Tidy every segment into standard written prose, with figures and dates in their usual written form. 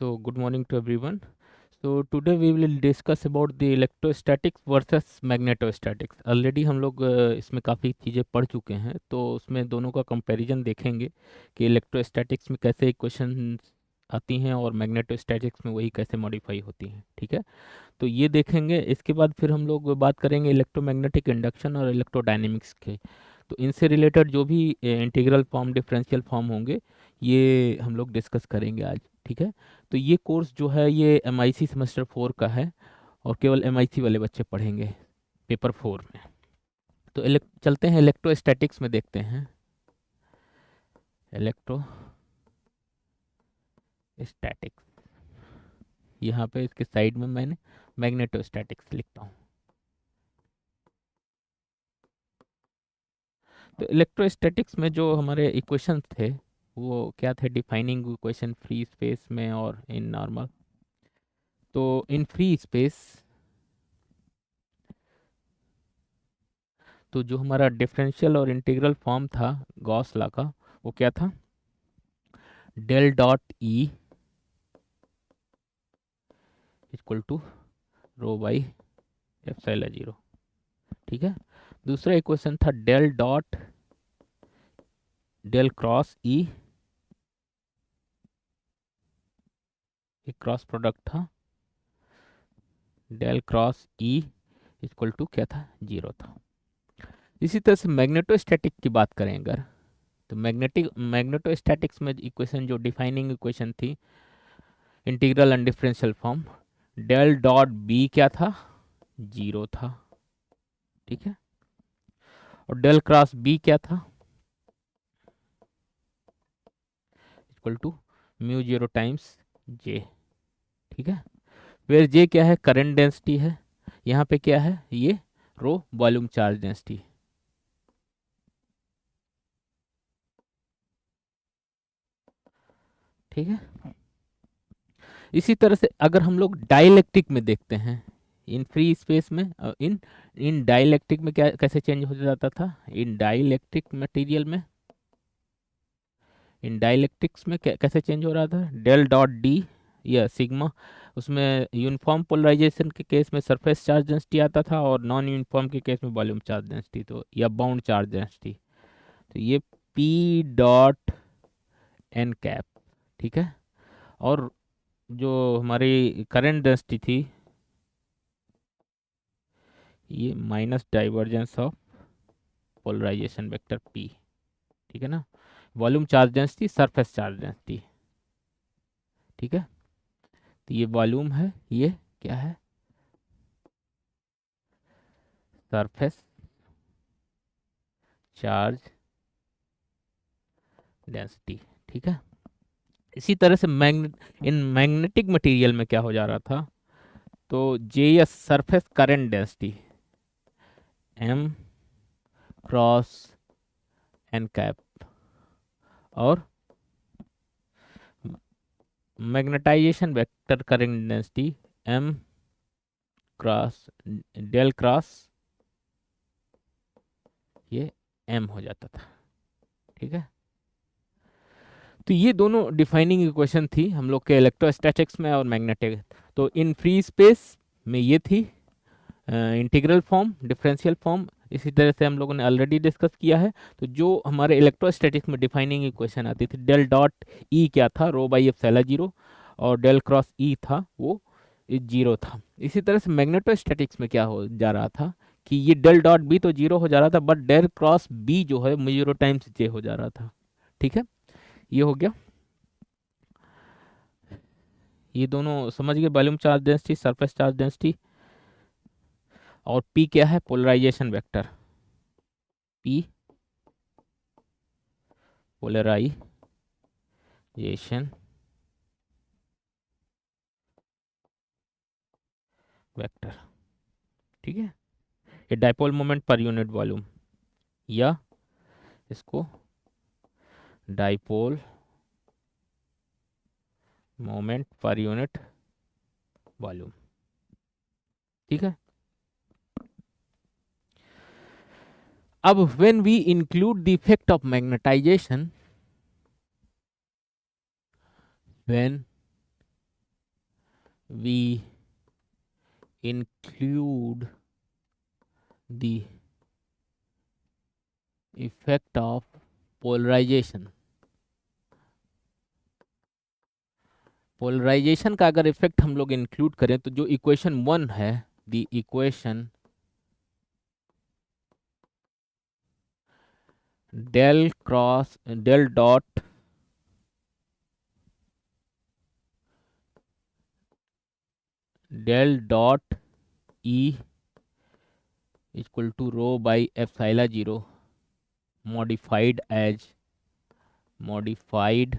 So, good morning to everyone. So, today we will discuss about the electrostatics versus magnetostatics. Already हम लोग इसमें काफ़ी चीज़ें पढ़ चुके हैं, तो उसमें दोनों का कंपैरिजन देखेंगे कि इलेक्ट्रोस्टैटिक्स में कैसे इक्वेशन आती हैं और मैग्नेटोस्टैटिक्स में वही कैसे मॉडिफाई होती हैं। ठीक है, तो ये देखेंगे। इसके बाद फिर हम लोग बात करेंगे इलेक्ट्रोमैग्नेटिक इंडक्शन और इलेक्ट्रोडायनेमिक्स के। तो इनसे रिलेटेड जो भी इंटीग्रल फॉर्म, डिफरेंशियल फॉर्म होंगे, ये हम लोग डिस्कस करेंगे आज। ठीक है, तो ये कोर्स जो है ये एमआईसी सेमेस्टर 4 का है और केवल एमआईसी वाले बच्चे पढ़ेंगे पेपर 4 में। तो चलते हैं इलेक्ट्रोस्टैटिक्स में, देखते हैं इलेक्ट्रोस्टैटिक्स। यहाँ पे इसके साइड में मैंने मैग्नेटोस्टैटिक्स लिखता हूँ। तो इलेक्ट्रोस्टैटिक्स में जो हमारे इक्वेशंस थे वो क्या थे? डिफाइनिंग इक्वेशन फ्री स्पेस में और इन नॉर्मल। तो इन फ्री स्पेस तो जो हमारा डिफरेंशियल और इंटीग्रल फॉर्म था गॉस लॉ का, वो क्या था? Del dot E equal to rho by epsilon zero. ठीक है, दूसरा इक्वेशन था del dot del cross E, एक क्रॉस प्रोडक्ट था, del cross E equal to क्या था? जीरो था। इसी तरह से मैग्नेटोस्टैटिक की बात करें अगर, तो मैग्नेटोस्टैटिक्स में इक्वेशन जो डिफाइनिंग इक्वेशन थी integral and differential form, del dot B क्या था? जीरो था। ठीक है, और डेल क्रॉस बी क्या था? Equal to mu zero times J. ठीक है, फिर जे क्या है? करंट डेंसिटी है। यहाँ पे क्या है? ये रो वॉल्यूम चार्ज डेंसिटी। ठीक है, इसी तरह से अगर हम लोग डाइलेक्ट्रिक में देखते हैं, इन फ्री स्पेस में, इन इन डाइलेक्ट्रिक में क्या कैसे चेंज हो जाता था? इन डाइलेक्ट्रिक मटेरियल में, इन डाइलेक्ट्रिक्स में कैसे चेंज हो रहा था? डेल डॉट डी या सिग्मा, उसमें यूनिफॉर्म पोलराइजेशन के केस में सरफेस चार्ज डेंसिटी आता था और नॉन यूनिफॉर्म के केस में वॉल्यूम चार्ज डेंसिटी, तो या बाउंड चार्ज डेंसिटी। तो ये पी डॉट एन कैप। ठीक है, और जो हमारी करंट डेंसिटी थी, ये minus divergence of polarization vector P. ठीक है ना, volume charge density, surface charge density. ठीक है, तो ये वॉल्यूम है, ये क्या है? Surface charge density. ठीक है, इसी तरह से इन मैग्नेटिक मटेरियल में क्या हो जा रहा था? तो J S surface current density M cross N cap, और magnetization vector current density M cross del cross ये एम हो जाता था। ठीक है, तो ये दोनों डिफाइनिंग इक्वेशन थी हम लोग के इलेक्ट्रोस्टैटिक्स में और मैग्नेटिक। तो इन फ्री स्पेस में ये थी इंटीग्रल फॉर्म, डिफरेंशियल फॉर्म। इसी तरह से हम लोगों ने ऑलरेडी डिस्कस किया है। तो जो हमारे इलेक्ट्रोस्टैटिक्स में डिफाइनिंग इक्वेशन आती थी, डेल डॉट ई क्या था? रो बाई एप्सिलॉन जीरो, और डेल क्रॉस ई था वो जीरो था। इसी तरह से मैग्नेटोस्टैटिक्स में क्या हो जा रहा था कि ये डेल डॉट बी तो जीरो हो जा रहा था, बट डेल क्रॉस बी जो है जीरो टाइम्स जे हो जा रहा था। ठीक है, ये हो गया। ये दोनों समझ गए, volume charge density, surface charge density. और पी क्या है? Polarization vector P, polarization vector. ठीक है, ये dipole moment per unit volume, या इसको dipole moment per unit volume. ठीक है, अब when we include the effect of magnetization, when we include the effect of polarization, polarization का अगर इफेक्ट हम लोग इंक्लूड करें तो जो इक्वेशन 1 है, the equation del cross del dot del dot E equal to rho by epsilon zero modified as modified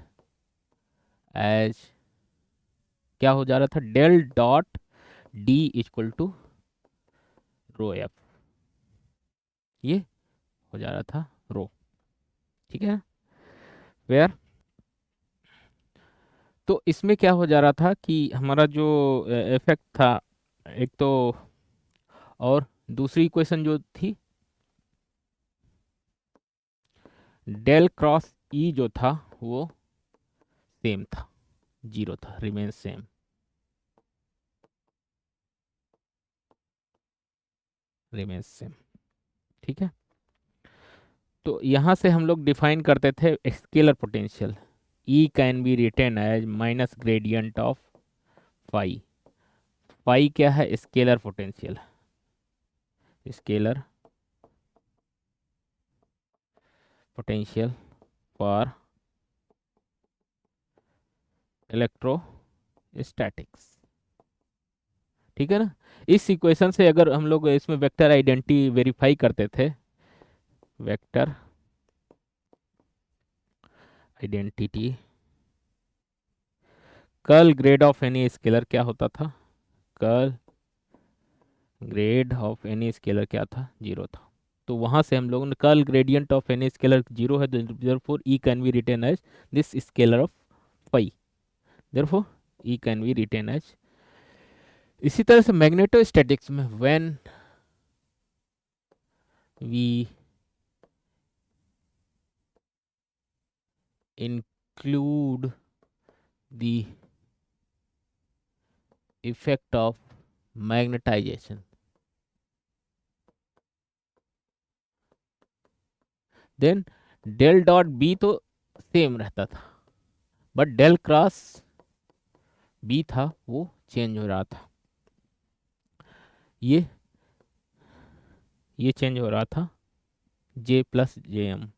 as क्या हो जा रहा था, del dot D equal to rho F, ये हो जा रहा था रो। ठीक है, वेयर तो इसमें क्या हो जा रहा था कि हमारा जो इफेक्ट था एक तो, और दूसरी इक्वेशन जो थी डेल क्रॉस ई जो था वो सेम था, जीरो था, रिमेन सेम, रिमेन सेम। ठीक है, तो यहाँ से हम लोग डिफाइन करते थे scalar potential, E can be written as minus gradient of phi. Phi क्या है, scalar potential, scalar potential for electrostatics. ठीक है ना, इस इक्वेशन से अगर हम लोग इसमें वेक्टर आइडेंटिटी वेरीफाई करते थे, vector identity curl grade of any scalar क्या होता था, curl grade of any scalar क्या था, जीरो था। तो वहां से हम लोगों ने curl gradient of any scalar zero है, therefore E can be written as this scalar of phi, therefore E can be written as. इसी तरह से मैग्नेटोस्टैटिक्स में when we include the effect of magnetization, then del dot B तो same रहता था, but del cross B था वो change हो रहा था, ये ये चेंज हो रहा था, जे प्लस जे एम,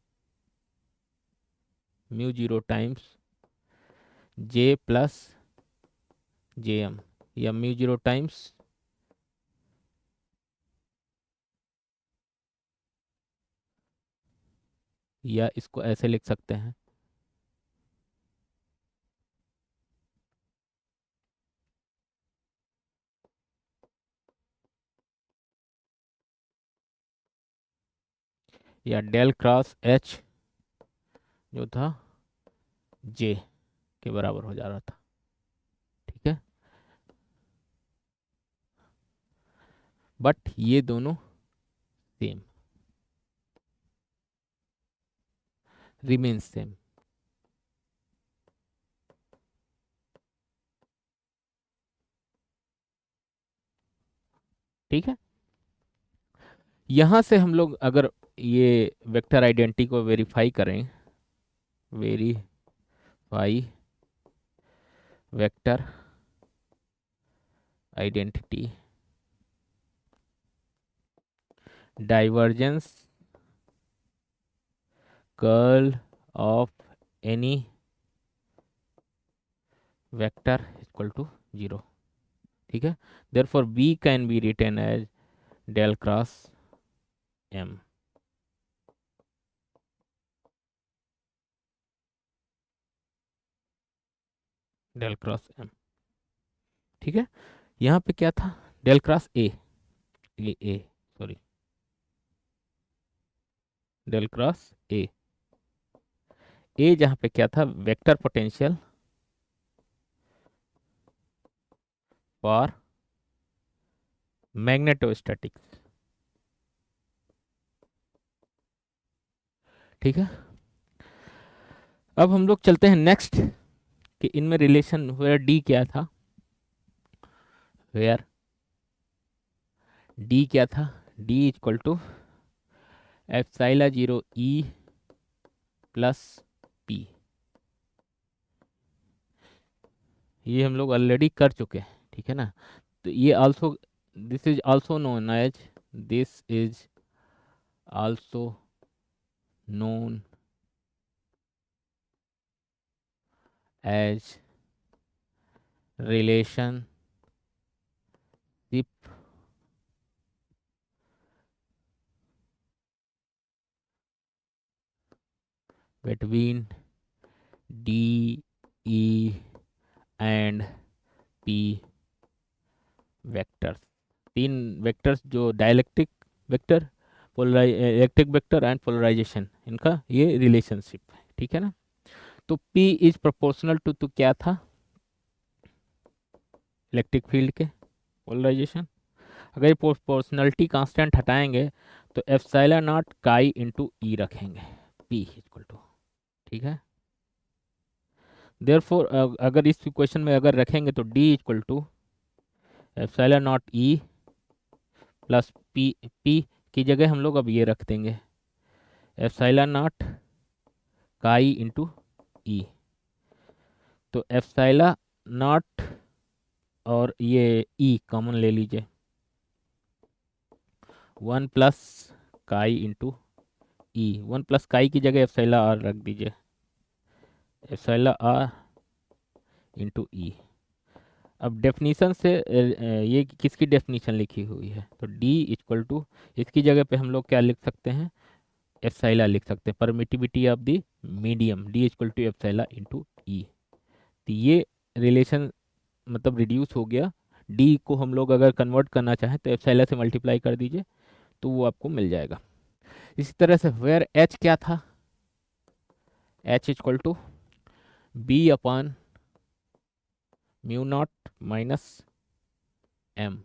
म्यू जीरो टाइम्स जे प्लस जे एम, या म्यू जीरो टाइम्स या इसको ऐसे लिख सकते हैं, या डेल क्रॉस एच जो था जे के बराबर हो जा रहा था। ठीक है, बट ये दोनों सेम, रिमेन सेम। ठीक है, यहाँ से हम लोग अगर ये वेक्टर आइडेंटिटी को वेरीफाई करें, verify vector identity divergence curl of any vector equal to zero. ठीक है, therefore B can be written as del cross M, del cross M. ठीक है, यहाँ पे क्या था, del cross A sorry, del cross A जहाँ पे क्या था, वेक्टर पोटेंशियल फॉर मैग्नेटोस्टैटिक्स। ठीक है, अब हम लोग चलते हैं नेक्स्ट कि इनमें रिलेशन डी क्या था, वेयर डी क्या था, D equal to epsilon 0 E plus P. ये हम लोग ऑलरेडी कर चुके हैं, ठीक है ना। तो ये also, this is also known as, this is also known as relationship between D E and P vectors. तीन वेक्टर्स जो dielectric vector, electric vector and polarization, इनका ये रिलेशनशिप है, ठीक है ना। तो P इज प्रोपोर्शनल टू, तो क्या था, इलेक्ट्रिक फील्ड के पोलराइजेशन। अगर ये प्रोपोर्शनलिटी कांस्टेंट हटाएंगे तो एप्सिलॉन नॉट काई इंटू ई रखेंगे, P इक्वल टू, ठीक है। देयरफॉर अगर इस इक्वेशन में अगर रखेंगे तो D equal to epsilon not E plus P, P की जगह हम लोग अब ये रख देंगे epsilon not chi into E. तो एप्सिलॉन नॉट और ये ई कॉमन ले लीजिए, 1 प्लस काई इंटू ई, 1 प्लस काई की जगह एप्सिलॉन आर रख दीजिए, एप्सिलॉन आर इंटू ई। अब डेफिनीशन से ये किसकी डेफिनीशन लिखी हुई है, तो D इक्वल टू, इसकी जगह पे हम लोग क्या लिख सकते हैं, एप्सिलॉन लिख सकते हैं, permittivity of the medium, D equal to epsilon into E. तो ये रिलेशन मतलब रिड्यूस हो गया। D को हम लोग अगर कन्वर्ट करना चाहें तो एप्सिलॉन से मल्टीप्लाई कर दीजिए तो वो आपको मिल जाएगा। इसी तरह से वेयर H क्या था, H equal to B upon mu not minus M,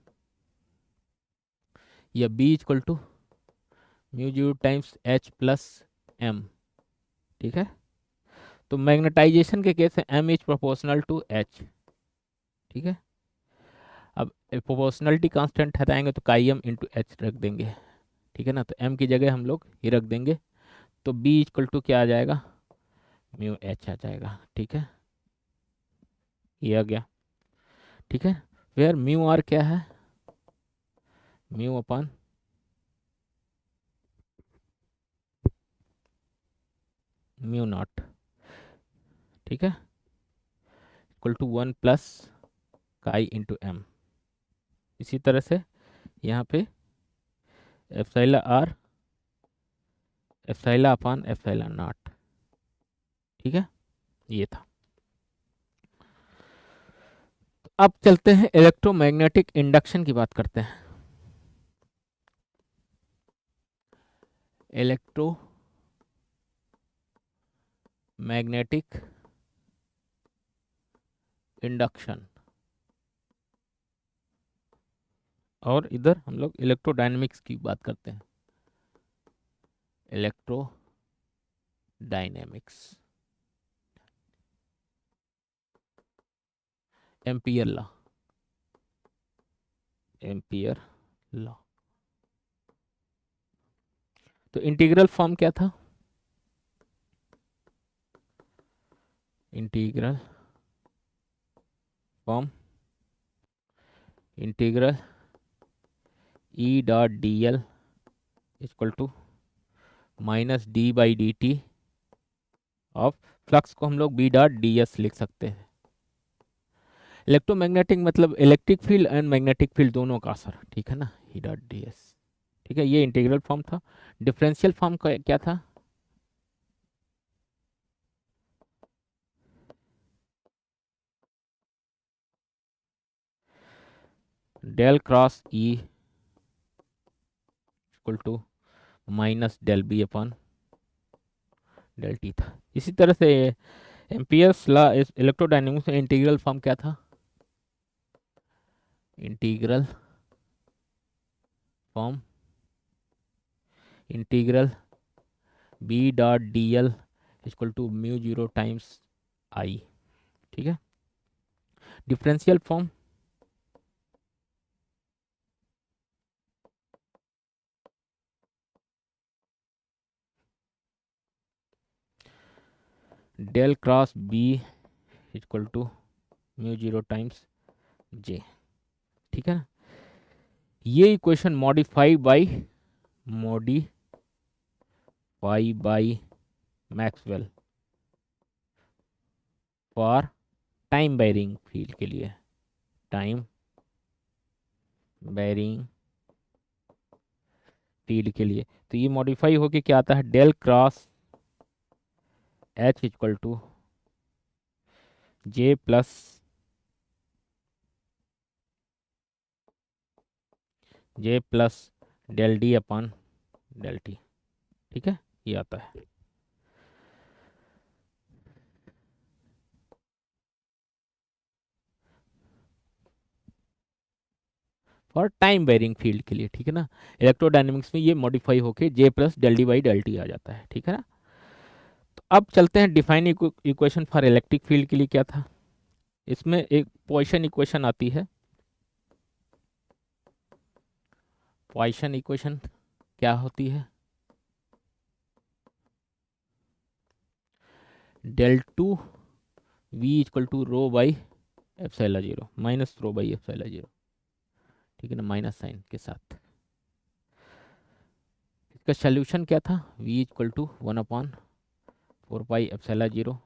या B equal to mu zero times H plus M, ठीक है। तो मैग्नेटाइजेशन के केस में M is proportional to H, ठीक है। अब प्रोपोर्शनलिटी कांस्टेंट हटाएंगे तो काई एम इंटू एच रख देंगे, ठीक है ना। तो M की जगह हम लोग ये रख देंगे, तो B इक्वल टू क्या आ जाएगा, म्यू एच आ जाएगा, ठीक है। ये आ गया, ठीक है। वेयर म्यू आर क्या है, म्यू अपॉन म्यू नॉट, ठीक है, equal to 1 plus chi into M. इसी तरह से यहाँ पे epsilon R epsilon upon epsilon not, ठीक है, ये था। अब चलते हैं इलेक्ट्रोमैग्नेटिक इंडक्शन की बात करते हैं। इलेक्ट्रोमैग्नेटिक इंडक्शन, और इधर हम लोग इलेक्ट्रोडायनेमिक्स की बात करते हैं, electrodynamics, Ampere law, Ampere law. तो इंटीग्रल फॉर्म क्या था, integral form, integral E dot D L equal to minus D by D T of, flux को हम लोग बी डॉट डी एस लिख सकते हैं। इलेक्ट्रोमैग्नेटिक मतलब electric field and magnetic field दोनों का असर, ठीक है ना, ई डॉट डी एस, ठीक है। ये इंटीग्रल फॉर्म था। डिफरेंशियल फॉर्म का क्या था, del cross E equal to minus del B upon del T था। इसी तरह से एम्पियर्स लॉ इलेक्ट्रोडायनेमिक्स में इंटीग्रल फॉर्म क्या था, integral form, integral B dot D L equal to mu zero times I, ठीक है। Differential form, del cross B equal to mu zero times J. ठीक है ना, ये equation modify by Maxwell for time bearing field के लिए, time bearing field के लिए। तो ये मॉडिफाई होके क्या आता है, del cross H equal to J plus del D upon del T. ठीक है, ये आता है। फॉर टाइम वेरिंग फील्ड के लिए, ठीक है ना, इलेक्ट्रोडायनेमिक्स में ये मॉडिफाई होके J plus del D by del T आ जाता है। ठीक है ना, तो अब चलते हैं define equation for electric field के लिए क्या था। इसमें एक पॉइसन इक्वेशन आती है। पॉइसन इक्वेशन क्या होती है, del two V equal to rho by epsilon zero minus rho by epsilon zero. ठीक है ना, माइनस साइन के साथ। इसका सोल्यूशन क्या था, v equal to 1/4 pi epsilon zero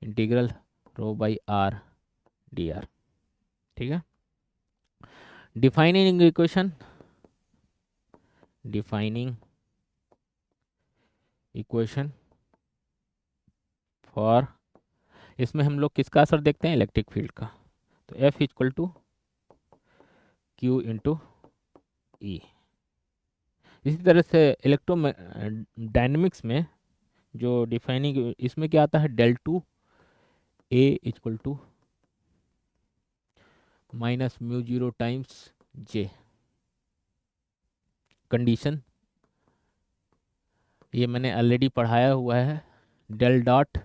integral rho by R D R. ठीक है, defining equation, defining equation for, इसमें हम लोग किसका असर देखते हैं, इलेक्ट्रिक फील्ड का। तो F equal to Q into E. इसी तरह से इलेक्ट्रो डायनेमिक्स में जो डिफाइनिंग, इसमें क्या आता है, del two A equal to minus mu zero times J. Condition ये मैंने ऑलरेडी पढ़ाया हुआ है, डेल डॉट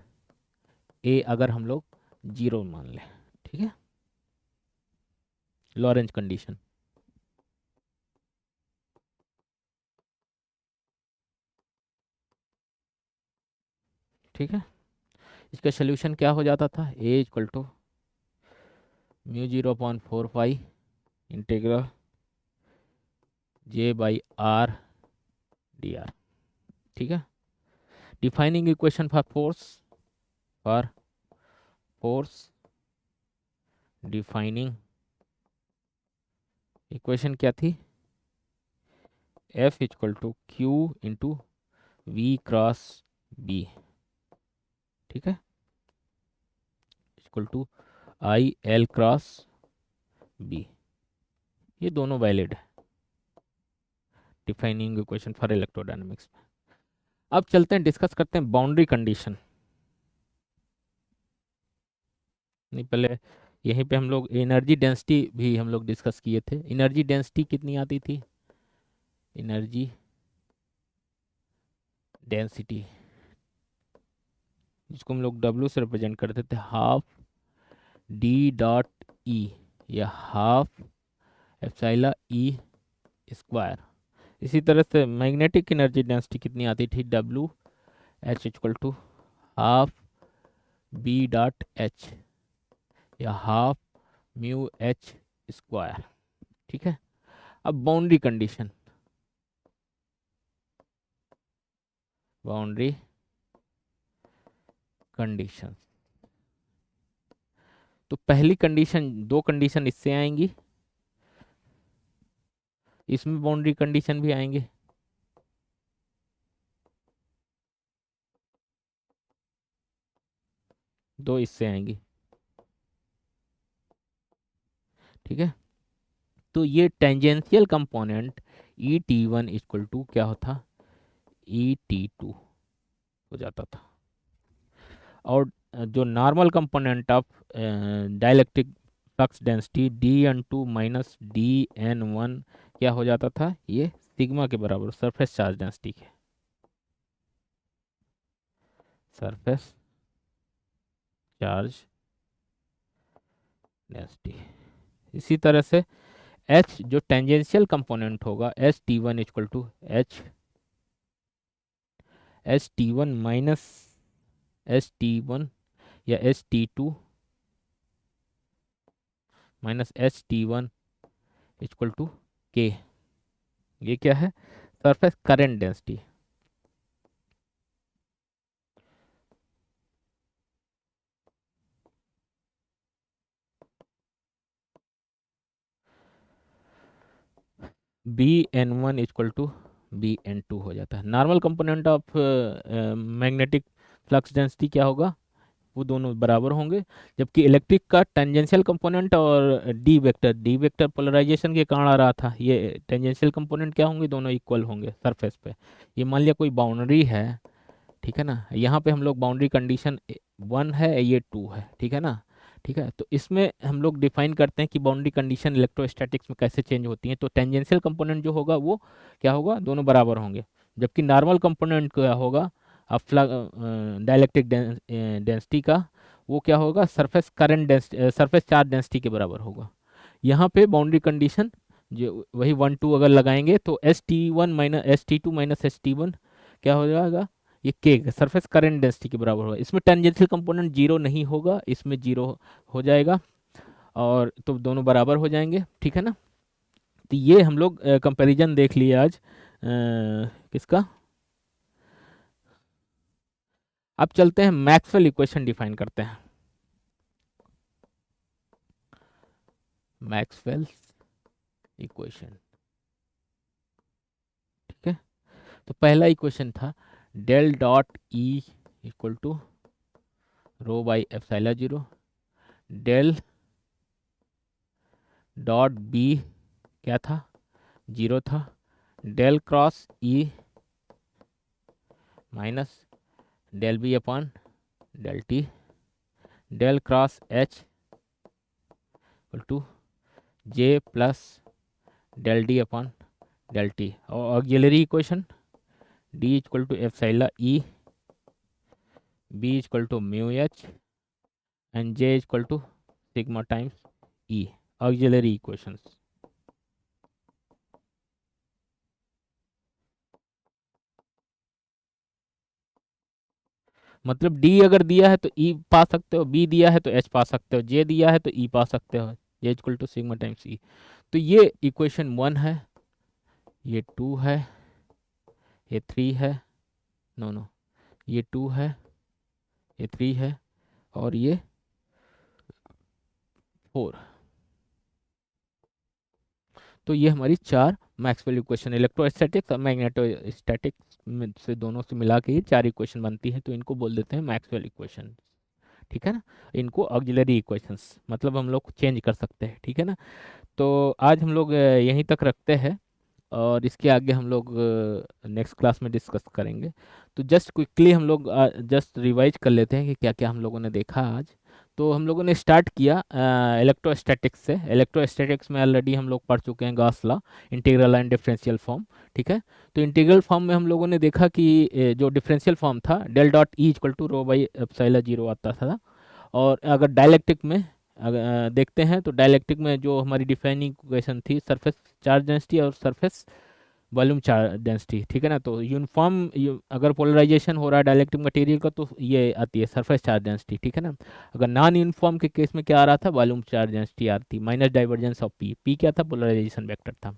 ए अगर हम लोग जीरो मान लें। ठीक है, लॉरेंज कंडीशन। ठीक है, इसका सोल्यूशन क्या हो जाता था, A equal to mu zero upon 4 pi integral J by R D R. ठीक है, defining equation for force defining equation क्या थी, F equal to Q into V cross B. ठीक है, equal to I L cross B. ये दोनों valid है defining equation for electrodynamics में। अब चलते हैं, डिस्कस करते हैं बाउंड्री कंडीशन। नहीं, पहले यहीं पे हम लोग एनर्जी डेंसिटी भी हम लोग डिस्कस किए थे। एनर्जी डेंसिटी कितनी आती थी, एनर्जी डेंसिटी जिसको हम लोग डब्ल्यू से रिप्रेजेंट करते थे, हाफ डी डॉट ई या हाफ एप्सिलॉन ई स्क्वायर। इसी तरह से मैग्नेटिक एनर्जी डेंसिटी कितनी आती थी, W H equal to half B dot H या हाफ म्यू एच स्क्वायर। ठीक है, अब बाउंड्री कंडीशन, बाउंड्री कंडीशन। तो पहली कंडीशन, दो कंडीशन इससे आएंगी, इसमें बाउंड्री कंडीशन भी आएंगे। दो इससे आएंगी। ठीक है, तो ये tangential component E T one equal to क्या होता, ई टी टू हो जाता था। और जो normal component of dielectric flux density D N two minus D N one क्या हो जाता था, ये सिग्मा के बराबर सरफेस चार्ज डेंसिटी के, सरफेस चार्ज डेंसिटी। इसी तरह से एच जो टेंजेंशियल कंपोनेंट होगा, H T one equal to H S T one minus S T one या S T two minus S T one equal to K. ये क्या है? Surface current density. B N one equal to B N two हो जाता है। Normal component of magnetic flux density क्या होगा? वो दोनों बराबर होंगे। जबकि इलेक्ट्रिक का टेंजेंशियल कंपोनेंट और डी वेक्टर पोलराइजेशन के कारण आ रहा था, ये टेंजेंशियल कंपोनेंट क्या होंगे? दोनों इक्वल होंगे सरफेस पे। ये मान लिया कोई बाउंड्री है, ठीक है ना, यहाँ पे हम लोग बाउंड्री कंडीशन वन है, ये टू है, ठीक है ना। ठीक है, तो इसमें हम लोग डिफाइन करते हैं कि बाउंड्री कंडीशन इलेक्ट्रोस्टैटिक्स में कैसे चेंज होती हैं। तो टेंजेंशियल कंपोनेंट जो होगा वो क्या होगा? दोनों बराबर होंगे। जबकि नॉर्मल कंपोनेंट क्या होगा? अब डाइलेक्ट्रिक डेंसिटी का वो क्या होगा? Surface current density, surface charge density के बराबर होगा। यहाँ पे बाउंड्री कंडीशन जो वही वन टू अगर लगाएंगे तो S T one minus S T two minus S T one क्या हो जाएगा? ये के सरफेस करंट डेंसिटी के बराबर होगा। इसमें टेंजेंशियल कंपोनेंट जीरो नहीं होगा, इसमें जीरो हो जाएगा, और तो दोनों बराबर हो जाएंगे, ठीक है ना। तो ये हम लोग कंपैरिजन देख लिए आज किसका। अब चलते हैं मैक्सवेल इक्वेशन डिफाइन करते हैं। मैक्सवेल इक्वेशन, ठीक है। तो पहला इक्वेशन था del dot E equal to rho by epsilon zero, del dot B क्या था? जीरो था, del cross E minus del B upon del T, del cross H equal to J plus del D upon del T. और auxiliary equation D equal to epsilon E, B equal to mu H and J equal to sigma times E. Auxiliary equations. मतलब D अगर दिया है तो ई पा सकते हो, B दिया है तो एच पा सकते हो, जे दिया है तो ई पा सकते हो, जे इक्वल टू सिग्मा टाइम्स ई। तो ये इक्वेशन वन है, ये टू है, ये थ्री है, नो नो, ये टू है, ये थ्री है, और ये फोर। तो ये हमारी चार मैक्सवेल इक्वेशन, इलेक्ट्रोस्टैटिक्स और मैग्नेटोस्टैटिक्स से दोनों से मिला के ये चार इक्वेशन बनती है, तो इनको बोल देते हैं मैक्सवेल इक्वेशन, ठीक है ना। इनको ऑक्सिलरी इक्वेशंस मतलब हम लोग चेंज कर सकते हैं, ठीक है ना। तो आज हम लोग यहीं तक रखते हैं, और इसके आगे हम लोग नेक्स्ट क्लास में डिस्कस करेंगे। तो जस्ट क्विकली हम लोग जस्ट रिवाइज कर लेते हैं कि क्या क्या हम लोगों ने देखा आज। तो हम लोगों ने स्टार्ट किया इलेक्ट्रोस्टैटिक्स से। इलेक्ट्रोस्टैटिक्स में ऑलरेडी हम लोग पढ़ चुके हैं Gauss law, integral and differential form, ठीक है। तो इंटीग्रल फॉर्म में हम लोगों ने देखा कि जो डिफरेंशियल फॉर्म था del dot E equal to rho by epsilon zero आता था। और अगर डायलैक्ट्रिक में अगर देखते हैं तो डायलैक्ट्रिक में जो हमारी डिफाइनिंग इक्वेशन थी सरफेस चार्ज डेंसिटी और सरफेस वॉल्यूम चार्ज डेंसिटी, ठीक है ना। तो यूनिफॉर्म अगर पोलराइजेशन हो रहा है डायलैक्ट्रिक मटेरियल का तो ये आती है सरफेस चार्ज डेंसिटी, ठीक है ना। अगर नॉन यूनिफॉर्म के केस में क्या आ रहा था? वॉल्यूम चार्ज डेंसिटी आ रही थी minus divergence of P. P क्या था? पोलराइजेशन वेक्टर था।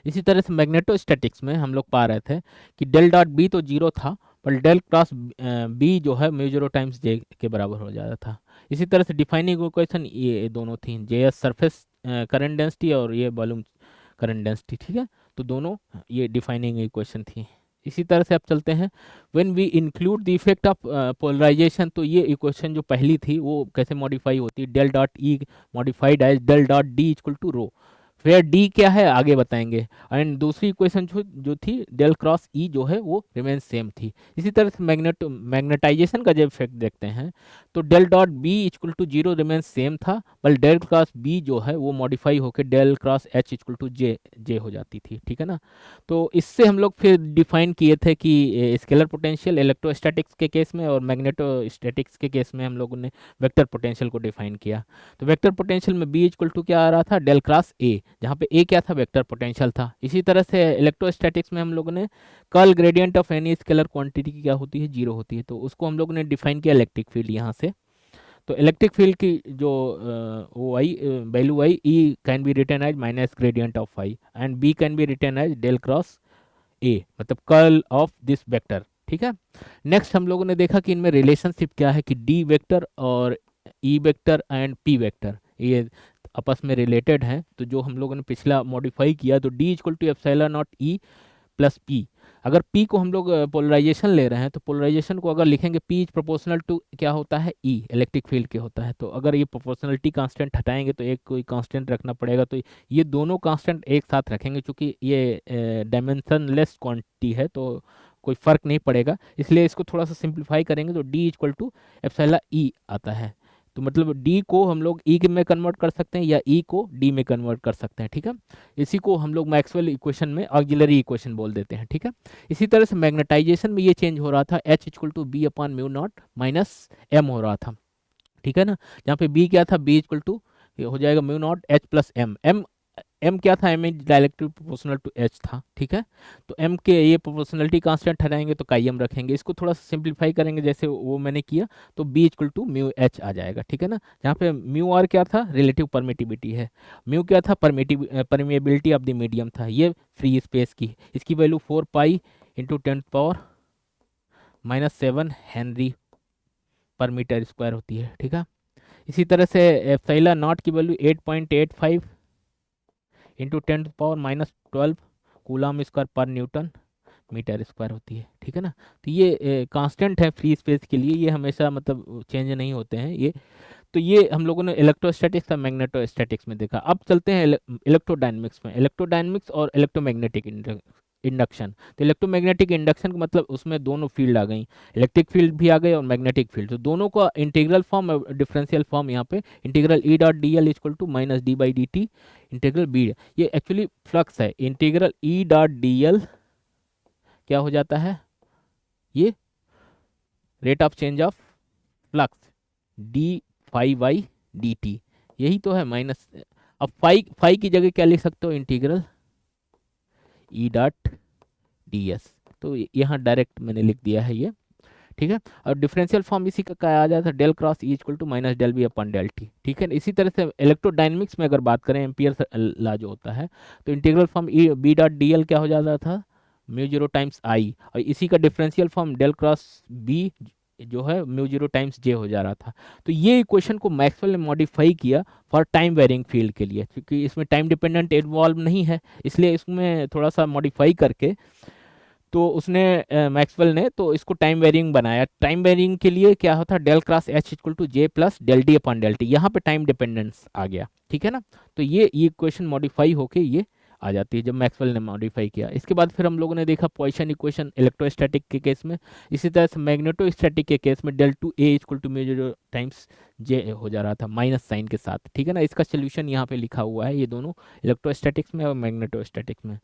इसी तरह से मैग्नेटोस्टैटिक्स में हम लोग पा रहे थे कि डेल डॉट बी तो जीरो था, पर डेल क्रॉस बी जो है म्यू जीरो टाइम्स जे के बराबर हो जाता था। इसी तरह से डिफाइनिंग इक्वेशन ये दोनों थी, जे एस सरफेस करंट डेंसिटी और ये वॉल्यूम करंट डेंसिटी, ठीक है। तो दोनों ये डिफाइनिंग इक्वेशन थी। इसी तरह से अब चलते हैं when we include the effect of polarization. तो ये इक्वेशन जो पहली थी वो कैसे मॉडिफाई होती है? Del dot E modified as del dot D equal to rho, फिर डी क्या है आगे बताएंगे। एंड दूसरी इक्वेशन जो थी डेल क्रॉस ई जो है वो रिमेन सेम थी। इसी तरह से मैग्नेटाइजेशन का जब इफेक्ट देखते हैं तो del dot B equal to zero remain same था, बल डेल क्रॉस बी जो है वो मॉडिफाई होकर del cross H equal to J J हो जाती थी, ठीक है ना। तो इससे हम लोग फिर डिफाइन किए थे कि स्केलर पोटेंशियल इलेक्ट्रोस्टैटिक्स के केस में और मैग्नेटोस्टैटिक्स के केस में हम लोगों ने वेक्टर पोटेंशियल को डिफाइन किया। तो वेक्टर पोटेंशियल में बी इक्वल टू क्या आ रहा था? डेल क्रॉस ए, जहाँ पे ए क्या था, वेक्टर पोटेंशियल था। इसी तरह से इलेक्ट्रोस्टैटिक्स में हम लोगों ने curl gradient of any scalar quantity की क्या होती है, जीरो होती है, तो उसको हम लोग ने डिफाइन किया इलेक्ट्रिक फील्ड यहाँ से। तो इलेक्ट्रिक फील्ड की जो वो आई वैल्यू आई, E can be written as minus gradient of phi and B can be written as del cross A, मतलब कर्ल ऑफ दिस वेक्टर। ठीक है। नेक्स्ट हम लोगों ने देखा कि इनमें रिलेशनशिप क्या है, कि डी वेक्टर और E vector and P vector ये आपस में रिलेटेड हैं। तो जो हम लोगों ने पिछला मॉडिफाई किया, तो D equal to epsilon not E plus P. अगर पी को हम लोग पोलराइजेशन ले रहे हैं, तो पोलराइजेशन को अगर लिखेंगे पी इज प्रोपोर्शनल टू क्या होता है, ई इलेक्ट्रिक फील्ड के होता है। तो अगर ये प्रोपोर्शनलिटी कांस्टेंट हटाएंगे तो एक कोई कांस्टेंट रखना पड़ेगा, तो ये दोनों कांस्टेंट एक साथ रखेंगे, क्योंकि ये डायमेंशनलेस क्वांटिटी है तो कोई फर्क नहीं पड़ेगा। इसलिए इसको थोड़ा सा सिंप्लीफाई करेंगे तो डी इक्वल टू एप्सिलॉन ई आता है। तो मतलब डी को हम लोग ई में कन्वर्ट कर सकते हैं या ई को डी में कन्वर्ट कर सकते हैं। ठीक है। इसी को हम लोग मैक्सवेल इक्वेशन में ऑक्सिलरी इक्वेशन बोल देते हैं। ठीक है। इसी तरह से मैग्नेटाइजेशन में ये चेंज हो रहा था, H equal to B upon mu not minus M हो रहा था। ठीक है ना। जहाँ पे बी क्या था, बी इक्वल टू हो जाएगा mu not H plus M. M क्या था, M is directly proportional to H था। ठीक है। तो एम के ये प्रोपोर्शनलिटी कांस्टेंट हटाएंगे तो काई एम रखेंगे, इसको थोड़ा सा सिंप्लीफाई करेंगे जैसे वो मैंने किया, तो B equal to mu H आ जाएगा। ठीक है ना। जहाँ पे म्यू आर क्या था, रिलेटिव परमिटिविटी है, म्यू क्या था, परमिएबिलिटी ऑफ द मीडियम था, ये फ्री स्पेस की, इसकी वैल्यू 4 पाई इंटू 10⁻⁻7 हेनरी पर मीटर स्क्वायर होती है। ठीक है। इसी तरह से एप्सिलॉन नॉट की वैल्यू 8.85 इंटू 10⁻⁻12 कूलम स्क्वायर पर न्यूटन मीटर स्क्वायर होती है। ठीक है ना। तो ये कांस्टेंट है फ्री स्पेस के लिए, ये हमेशा मतलब चेंज नहीं होते हैं ये। तो ये हम लोगों ने इलेक्ट्रोस्टैटिक्स और मैग्नेटोस्टैटिक्स में देखा। अब चलते हैं इलेक्ट्रोडायनेमिक्स में। इलेक्ट्रोडायनेमिक्स और इलेक्ट्रोमैग्नेटिक इंडक्शन। तो इलेक्ट्रोमैग्नेटिक इंडक्शन का मतलब उसमें दोनों फील्ड आ गई, इलेक्ट्रिक फील्ड भी आ गए और मैग्नेटिक फील्ड। तो दोनों का इंटीग्रल फॉर्म और डिफरेंशियल फॉर्म यहाँ पे integral E dot D L equal to minus D by D T integral B. ये एक्चुअली फ्लक्स है, integral E dot D L क्या हो जाता है, ये rate of change of flux D phi by D T, यही तो है माइनस। अब फाई की जगह क्या लिख सकते हो, integral E dot D S. तो यहाँ डायरेक्ट मैंने लिख दिया है ये। ठीक है। और डिफरेंशियल फॉर्म इसी का क्या आ जाता है, del cross E equal to minus del B upon del T. ठीक है। इसी तरह से इलेक्ट्रोडायनेमिक्स में अगर बात करें, एम्पियर लॉ जो होता है, तो integral form E B dot D L क्या हो जाता था, म्यू जीरो टाइम्स आई, और इसी का differential form del cross B जो है म्यू जीरो टाइम्स जे हो जा रहा था। तो ये इक्वेशन को मैक्सवेल ने मॉडिफाई किया फॉर टाइम वेरिंग फील्ड के लिए, क्योंकि इसमें टाइम डिपेंडेंट इन्वॉल्व नहीं है, इसलिए इसमें थोड़ा सा मॉडिफाई करके तो उसने मैक्सवेल ने तो इसको टाइम वेरिंग बनाया। टाइम वेरिंग के लिए क्या होता है, del cross H equal to J plus del D upon del T, यहाँ पे टाइम डिपेंडेंस आ गया। ठीक है ना। तो ये इक्वेशन मॉडिफाई होके ये आ जाती है जब मैक्सवेल ने मॉडिफाई किया। इसके बाद फिर हम लोगों ने देखा पॉइसन इक्वेशन इलेक्ट्रोस्टैटिक के केस में। इसी तरह से मैग्नेटोस्टैटिक के केस में del two A equal to mu zero times J हो जा रहा था माइनस साइन के साथ। ठीक है ना। इसका सोल्यूशन यहाँ पे लिखा हुआ है, ये दोनों इलेक्ट्रोस्टैटिक्स में और मैग्नेटोस्टैटिक्स में।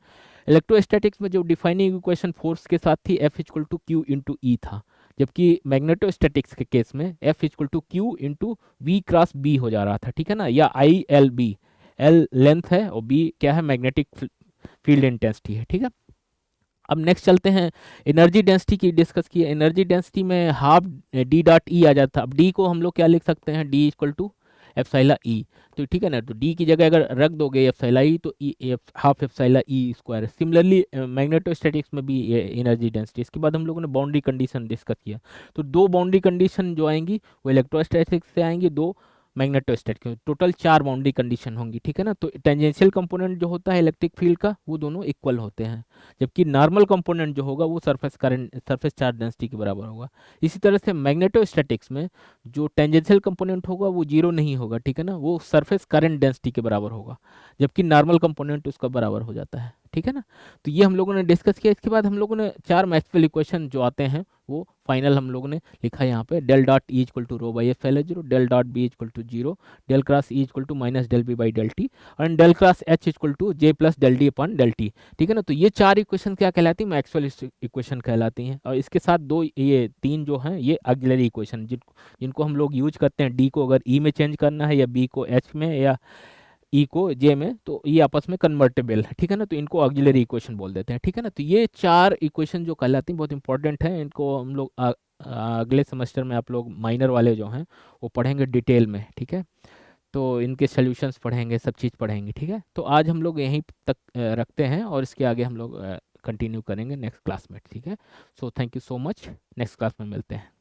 इलेक्ट्रोस्टैटिक्स में जो डिफाइनिंग इक्वेशन फोर्स के साथ थी, F equal to Q into E था, जबकि मैग्नेटोस्टैटिक्स के केस में F equal to Q into V cross B हो जा रहा था। ठीक है ना। या I L B, L length है और बी क्या है, मैग्नेटिक फील्ड इंटेंसिटी है। ठीक है। अब नेक्स्ट चलते हैं, एनर्जी डेंसिटी की डिस्कस की। एनर्जी डेंसिटी में हाफ डी डॉट ई आ जाता है। अब डी को हम लोग क्या लिख सकते हैं, डी इक्वल टू एप्सिलॉन ई। तो ठीक है ना। तो डी की जगह अगर रख दोगे एप्सिलॉन ई, तो ई half epsilon E square. Similarly magnetostatics में भी एनर्जी डेंसिटी। इसके बाद हम लोगों ने बाउंड्री कंडीशन डिस्कस किया। तो दो बाउंड्री कंडीशन जो आएंगी वो इलेक्ट्रोस्टैटिक्स से आएंगी, दो मैग्नेटोस्टैटिक, टोटल 4 बाउंड्री कंडीशन होंगी। ठीक है ना। तो टेंजेंशियल कंपोनेंट जो होता है इलेक्ट्रिक फील्ड का, वो दोनों इक्वल होते हैं, जबकि नॉर्मल कंपोनेंट जो होगा वो surface current, surface charge density के बराबर होगा। इसी तरह से मैग्नेटोस्टैटिक्स में जो टेंजेंशियल कंपोनेंट होगा वो जीरो नहीं होगा। ठीक है ना। वो सरफेस करंट डेंसिटी के बराबर होगा, जबकि नॉर्मल कंपोनेंट उसका बराबर हो जाता है। ठीक है ना। तो ये हम लोगों ने डिस्कस किया। इसके बाद हम लोगों ने 4 मैक्सवेल इक्वेशन जो आते हैं वो फाइनल हम लोगों ने लिखा यहाँ पे, del dot E equal to rho by epsilon zero, del dot B equal to zero, del cross E equal to minus del B by del T, और del cross H equal to J plus del D upon del T. ठीक है ना। तो ये 4 equation क्या कहलाती है, Maxwell equation कहलाती हैं। और इसके साथ ये 3 जो हैं ये ऑक्सिलरी इक्वेशन, जिनको हम लोग यूज करते हैं। डी को अगर ई में चेंज करना है, या बी को एच में, या ई को जे में, तो ये आपस में कन्वर्टेबल है, ठीक है ना, तो इनको ऑक्सिलरी इक्वेशन बोल देते हैं, ठीक है ना। तो ये चार इक्वेशन जो कहलाती हैं बहुत इंपॉर्टेंट है, इनको हम लोग अगले सेमेस्टर में आप लोग माइनर वाले जो हैं वो पढ़ेंगे डिटेल में, ठीक है। तो इनके सॉल्यूशंस पढ़ेंगे, सब चीज़ पढ़ेंगे, ठीक है। तो आज हम लोग यहीं तक रखते हैं, और इसके आगे हम लोग कंटिन्यू करेंगे नेक्स्ट क्लास में, ठीक है। So thank you so much, next class में मिलते हैं।